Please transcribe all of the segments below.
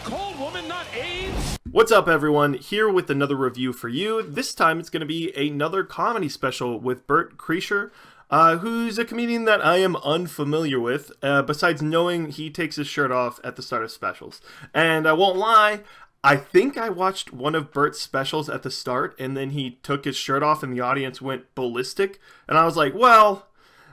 cold, woman, not AIDS? What's up, everyone? Here with another review for you. This time it's going to be another comedy special with Bert Kreischer, who's a comedian that I am unfamiliar with, besides knowing he takes his shirt off at the start of specials. And I won't lie, I think I watched one of Bert's specials at the start, and then he took his shirt off and the audience went ballistic. And I was like, well,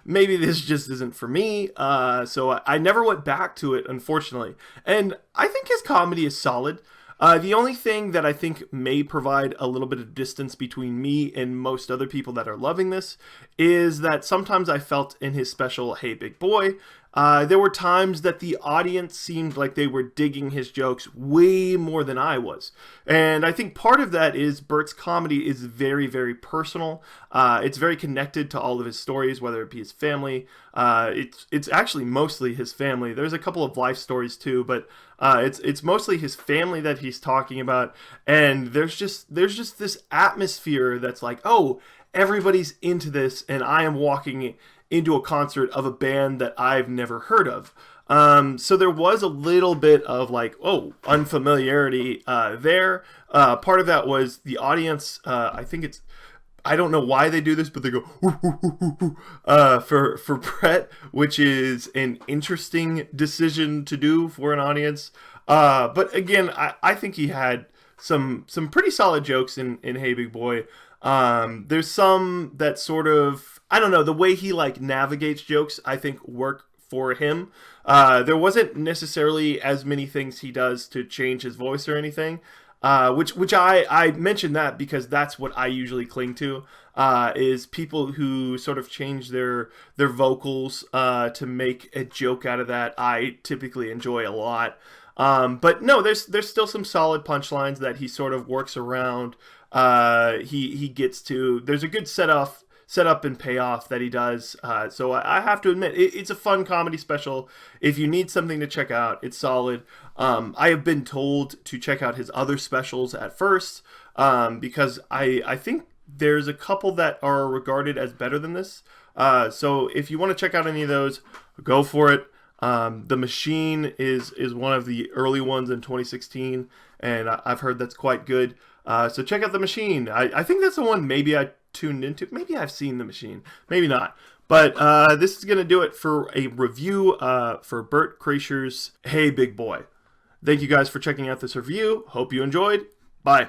maybe this just isn't for me. So I never went back to it, unfortunately. And I think his comedy is solid. The only thing that I think may provide a little bit of distance between me and most other people that are loving this is that sometimes I felt in his special, Hey Big Boy, there were times that the audience seemed like they were digging his jokes way more than I was. And I think part of that is Bert's comedy is very, very personal. It's very connected to all of his stories, whether it be his family. It's actually mostly his family. There's a couple of life stories too, but it's mostly his family that he's talking about. And there's just this atmosphere that's like, oh, everybody's into this, and I am walking into a concert of a band that I've never heard of. So there was a little bit of like, oh, unfamiliarity there. Part of that was the audience. I don't know why they do this, but they go ooh, ooh, ooh, ooh, for Brett, which is an interesting decision to do for an audience. But again, I think he had some pretty solid jokes in Hey Big Boy. There's some that sort of, I don't know, the way he like navigates jokes, I think work for him. There wasn't necessarily as many things he does to change his voice or anything. Which I mentioned that because that's what I usually cling to, is people who sort of change their vocals to make a joke out of that. I typically enjoy a lot. But no, there's still some solid punchlines that he sort of works around. He gets to. There's a good setup and payoff that he does. So I have to admit, it's a fun comedy special. If you need something to check out, it's solid. I have been told to check out his other specials at first, because I think there's a couple that are regarded as better than this. So if you want to check out any of those, go for it. The Machine is one of the early ones in 2016, and I've heard that's quite good. So check out The Machine. I think that's the one maybe I tuned into. Maybe I've seen The Machine. Maybe not. But this is going to do it for a review for Bert Kreischer's Hey Big Boy. Thank you guys for checking out this review. Hope you enjoyed. Bye.